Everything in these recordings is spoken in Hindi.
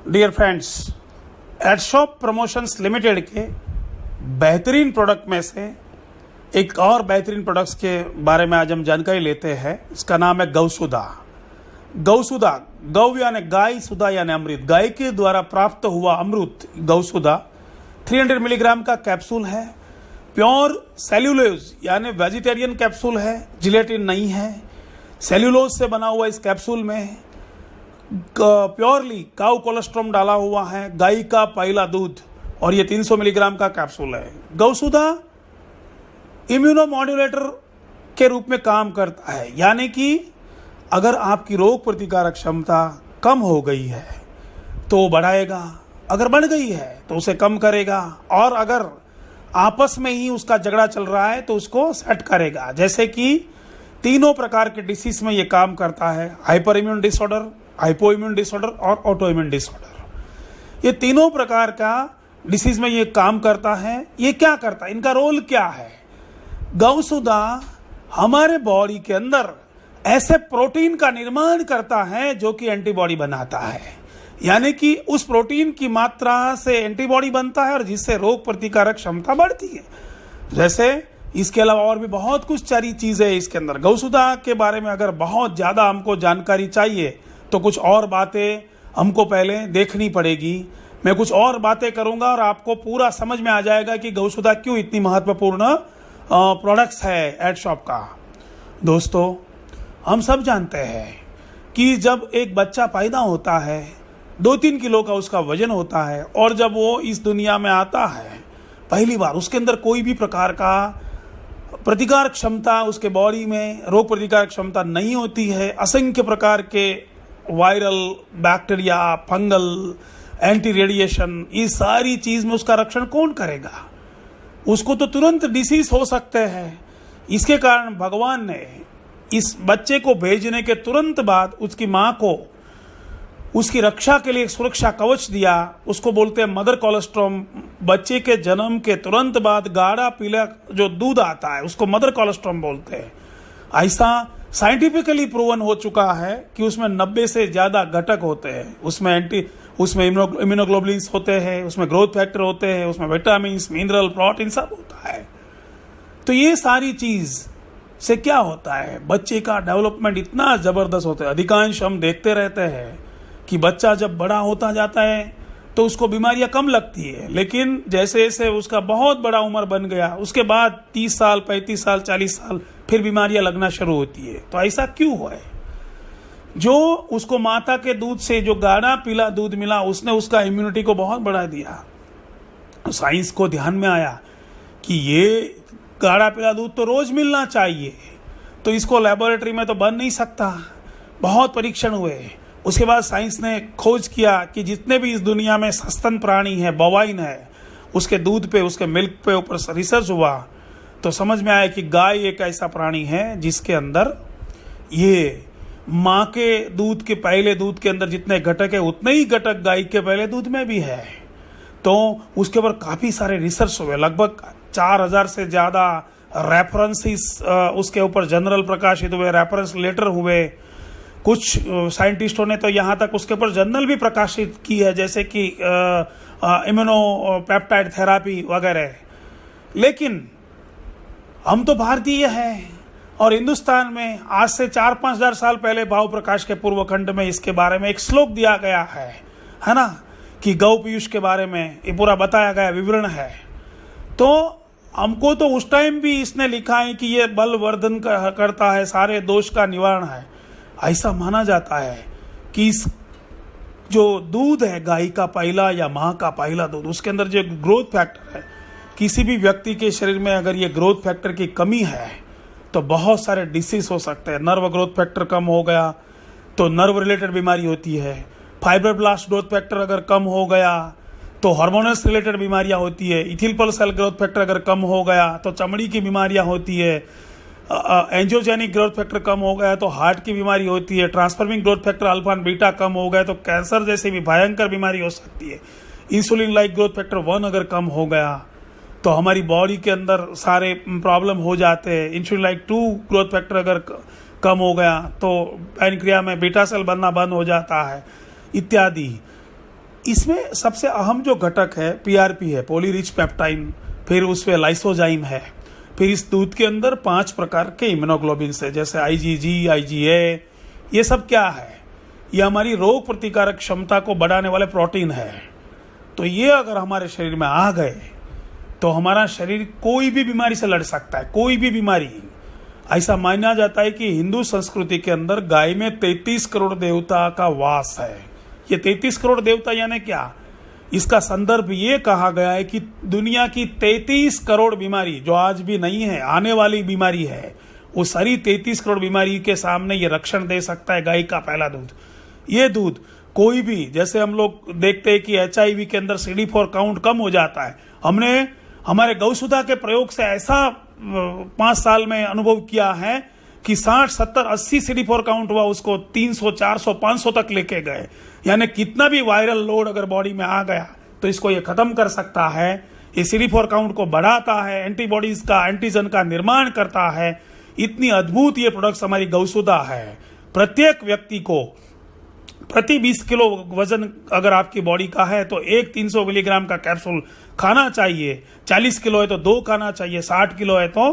डियर फ्रेंड्स, एडशॉप प्रमोशंस लिमिटेड के बेहतरीन प्रोडक्ट में से एक और बेहतरीन प्रोडक्ट्स के बारे में आज हम जानकारी लेते हैं। इसका नाम है गौसुधा। गौसुधा, गौ यानी गाय, सुधा यानी अमृत, गाय के द्वारा प्राप्त हुआ अमृत गौसुधा 300 मिलीग्राम का कैप्सूल है। प्योर सेल्यूलोज यानी वेजिटेरियन कैप्सूल है, जिलेटिन नहीं है। सेल्यूलोज से बना हुआ इस कैप्सूल में प्योरली काउ कोलेस्ट्रॉम डाला हुआ है, गाय का पहला दूध, और ये 300 मिलीग्राम का कैप्सूल है। गौसुधा इम्यूनोमॉड्यूलेटर के रूप में काम करता है, यानी कि अगर आपकी रोग प्रतिकारक क्षमता कम हो गई है तो बढ़ाएगा, अगर बढ़ गई है तो उसे कम करेगा, और अगर आपस में ही उसका झगड़ा चल रहा है तो उसको सेट करेगा। जैसे कि तीनों प्रकार के डिसीज में ये काम करता है, hyper immune disorder, hypo immune disorder और ऑटो इम्यून डिसऑर्डर। ये तीनों प्रकार का डिसीज में ये काम करता है। ये क्या करता है, इनका रोल क्या है? गौसुधा हमारे बॉडी के अंदर ऐसे प्रोटीन का निर्माण करता है जो कि एंटीबॉडी बनाता है, यानी कि उस प्रोटीन की मात्रा से एंटीबॉडी बनता है और जिससे रोग प्रतिकारक क्षमता बढ़ती है। जैसे इसके अलावा और भी बहुत कुछ सारी चीजें है इसके अंदर। गौसुधा के बारे में अगर बहुत ज्यादा हमको जानकारी चाहिए तो कुछ और बातें हमको पहले देखनी पड़ेगी। मैं कुछ और बातें करूंगा और आपको पूरा समझ में आ जाएगा कि गौसुधा क्यों इतनी महत्वपूर्ण प्रोडक्ट्स है एडशॉप का। दोस्तों, हम सब जानते हैं कि जब एक बच्चा पैदा होता है 2-3 किलो का उसका वजन होता है, और जब वो इस दुनिया में आता है पहली बार, उसके अंदर कोई भी प्रकार का प्रतिकार क्षमता, उसके बॉडी में रोग प्रतिकार क्षमता नहीं होती है। असंख्य प्रकार के viral, bacteria, fungal, anti radiation, इस सारी चीज में उसका रक्षण कौन करेगा? उसको तो तुरंत डिसीज हो सकते हैं। इसके कारण भगवान ने इस बच्चे को भेजने के तुरंत बाद उसकी माँ को उसकी रक्षा के लिए एक सुरक्षा कवच दिया। उसको बोलते हैं मदर कोलेस्ट्रॉम। बच्चे के जन्म के तुरंत बाद गाढ़ा पीला जो दूध आता है उसको मदर कोलेस्ट्रॉम बोलते हैं। ऐसा साइंटिफिकली प्रूवन हो चुका है कि उसमें 90 से ज्यादा घटक होते हैं। उसमें इम्यूनोग्लोबुलिन्स होते हैं, उसमें ग्रोथ फैक्टर होते हैं, उसमें विटामिन, मिनरल, प्रोटीन सब होता है। तो ये सारी चीज से क्या होता है, बच्चे का डेवलपमेंट इतना जबरदस्त होता है। अधिकांश हम देखते रहते हैं कि बच्चा जब बड़ा होता जाता है तो उसको बीमारियां कम लगती है, लेकिन जैसे जैसे उसका बहुत बड़ा उम्र बन गया उसके बाद 30 साल, 35 साल, 40 साल फिर बीमारियां लगना शुरू होती है। तो ऐसा क्यों है? जो उसको माता के दूध से जो गाढ़ा पीला दूध मिला उसने उसका इम्यूनिटी को बहुत बढ़ा दिया। साइंस को ध्यान में आया कि ये गाढ़ा पीला दूध तो रोज मिलना चाहिए, तो इसको लेबोरेटरी में तो बन नहीं सकता। बहुत परीक्षण हुए, उसके बाद साइंस ने खोज किया कि जितने भी इस दुनिया में सस्तन प्राणी है, बोवाइन है, उसके दूध पे, उसके मिल्क पे ऊपर रिसर्च हुआ तो समझ में आया कि गाय एक ऐसा प्राणी है जिसके अंदर ये माँ के दूध के पहले दूध के अंदर जितने घटक है उतने ही घटक गाय के पहले दूध में भी है। तो उसके ऊपर काफी सारे रिसर्च हुए, लगभग 4000 से ज्यादा रेफरेंसेस उसके ऊपर जनरल प्रकाशित हुए, रेफरेंस लेटर हुए। कुछ साइंटिस्टों ने तो यहाँ तक उसके ऊपर जर्नल भी प्रकाशित की है, जैसे कि इम्यूनोपेप्टाइड थेरापी वगैरह। लेकिन हम तो भारतीय हैं और हिंदुस्तान में आज से 4-5 हजार साल पहले भाव प्रकाश के पूर्व खंड में इसके बारे में एक श्लोक दिया गया है ना, कि गौ पीयूष के बारे में ये पूरा बताया गया विवरण है। तो हमको तो उस टाइम भी इसने लिखा है कि ये बलवर्धन करता है, सारे दोष का निवारण है। ऐसा माना जाता है कि इस जो दूध है गाय का पहला या माँ का पहला दूध, उसके अंदर जो ग्रोथ फैक्टर है, किसी भी व्यक्ति के शरीर में अगर ये ग्रोथ फैक्टर की कमी है तो बहुत सारे डिसीज हो सकते हैं। नर्व ग्रोथ फैक्टर कम हो गया तो नर्व रिलेटेड बीमारी होती है। फाइब्रोब्लास्ट ग्रोथ फैक्टर अगर कम हो गया तो हार्मोनस रिलेटेड बीमारियां होती है। इथिलपल सेल ग्रोथ फैक्टर अगर कम हो गया तो चमड़ी की बीमारियां होती है। एंजियोजेनिक ग्रोथ फैक्टर कम हो गया तो हार्ट की बीमारी होती है। ट्रांसफॉर्मिंग ग्रोथ फैक्टर अल्फा और बीटा कम हो गया तो कैंसर जैसी भी भयंकर बीमारी हो सकती है। इंसुलिन लाइक ग्रोथ फैक्टर 1 अगर कम हो गया तो हमारी बॉडी के अंदर सारे प्रॉब्लम हो जाते हैं। इंसुलिन लाइक 2 ग्रोथ फैक्टर अगर कम हो गया तो पैनक्रिया में बीटा सेल बनना बंद हो जाता है इत्यादि। इसमें सबसे अहम जो घटक है पीआरपी है, पॉली रिच पेप्टाइन, फिर उसमें लाइसोजाइम है, फिर इस दूध के अंदर 5 प्रकार के इम्यूनोग्लोबिन है जैसे आईजीजी, आईजीए, ये सब क्या है? ये हमारी रोग प्रतिकारक क्षमता को बढ़ाने वाले प्रोटीन है। तो ये अगर हमारे शरीर में आ गए तो हमारा शरीर कोई भी बीमारी से लड़ सकता है, कोई भी बीमारी। ऐसा माना जाता है कि हिंदू संस्कृति के अंदर गाय में 33 करोड़ देवता का वास है। ये 33 करोड़ देवता यानी क्या? इसका संदर्भ ये कहा गया है कि दुनिया की 33 करोड़ बीमारी जो आज भी नहीं है, आने वाली बीमारी है, वो सारी 33 करोड़ बीमारी के सामने ये रक्षण दे सकता है गाय का पहला दूध। ये दूध कोई भी, जैसे हम लोग देखते हैं कि HIV के अंदर CD4 काउंट कम हो जाता है, हमने हमारे गौसुधा के प्रयोग से ऐसा 5 साल में अनुभव किया है कि 60, 70, 80 CD4 काउंट हुआ, उसको 300, 400, 500 तक लेके गए। यानी कितना भी वायरल लोड अगर बॉडी में आ गया तो इसको ये खत्म कर सकता है। ये CD4 काउंट को बढ़ाता है, एंटीबॉडीज का, एंटीजन का निर्माण करता है। इतनी अद्भुत ये प्रोडक्ट्स हमारी गौसुधा है। प्रत्येक व्यक्ति को प्रति 20 किलो वजन अगर आपकी बॉडी का है तो 300 मिलीग्राम का कैप्सूल खाना चाहिए। 40 किलो है तो 2 खाना चाहिए, 60 किलो है तो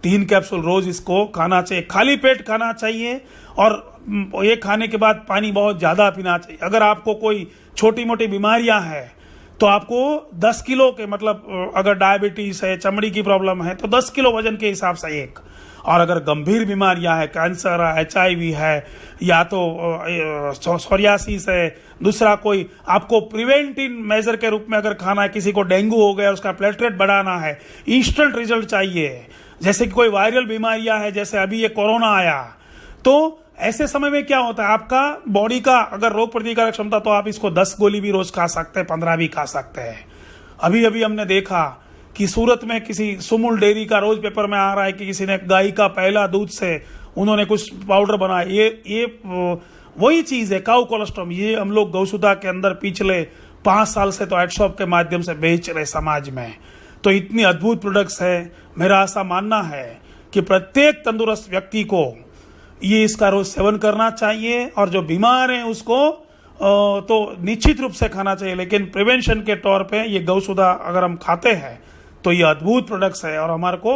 3 कैप्सूल रोज इसको खाना चाहिए। खाली पेट खाना चाहिए और ये खाने के बाद पानी बहुत ज्यादा पीना चाहिए। अगर आपको कोई छोटी मोटी बीमारियां हैं तो आपको 10 किलो के, मतलब अगर डायबिटीज है, चमड़ी की प्रॉब्लम है तो 10 किलो वजन के हिसाब से एक। और अगर गंभीर बीमारियां है, कैंसर है, HIV है, या तो सोरियासिस है, दूसरा कोई आपको प्रिवेंटिव मेजर के रूप में अगर खाना है, किसी को डेंगू हो गया उसका प्लेटलेट बढ़ाना है, इंस्टेंट रिजल्ट चाहिए। जैसे कि कोई वायरल बीमारियां है, जैसे अभी ये कोरोना आया, तो ऐसे समय में क्या होता है, आपका बॉडी का अगर रोग प्रतिकारक क्षमता, तो आप इसको 10 गोली भी रोज खा सकते हैं, 15 भी खा सकते हैं। अभी अभी हमने देखा कि सूरत में किसी सुमुल डेयरी का रोज पेपर में आ रहा है कि किसी ने गाय का पहला दूध से उन्होंने कुछ पाउडर बनाया। ये वही चीज है, काउ कोलेस्ट्रॉल। ये हम लोग गौसुधा के अंदर पिछले 5 साल से तो एड शॉप के माध्यम से बेच रहे समाज में। तो इतनी अद्भुत प्रोडक्ट्स है। मेरा ऐसा मानना है कि प्रत्येक तंदुरुस्त व्यक्ति को ये इसका रोज सेवन करना चाहिए, और जो बीमार है उसको तो निश्चित रूप से खाना चाहिए। लेकिन प्रिवेंशन के तौर पे ये गौसुधा अगर हम खाते हैं तो ये अद्भुत प्रोडक्ट्स है और हमारे को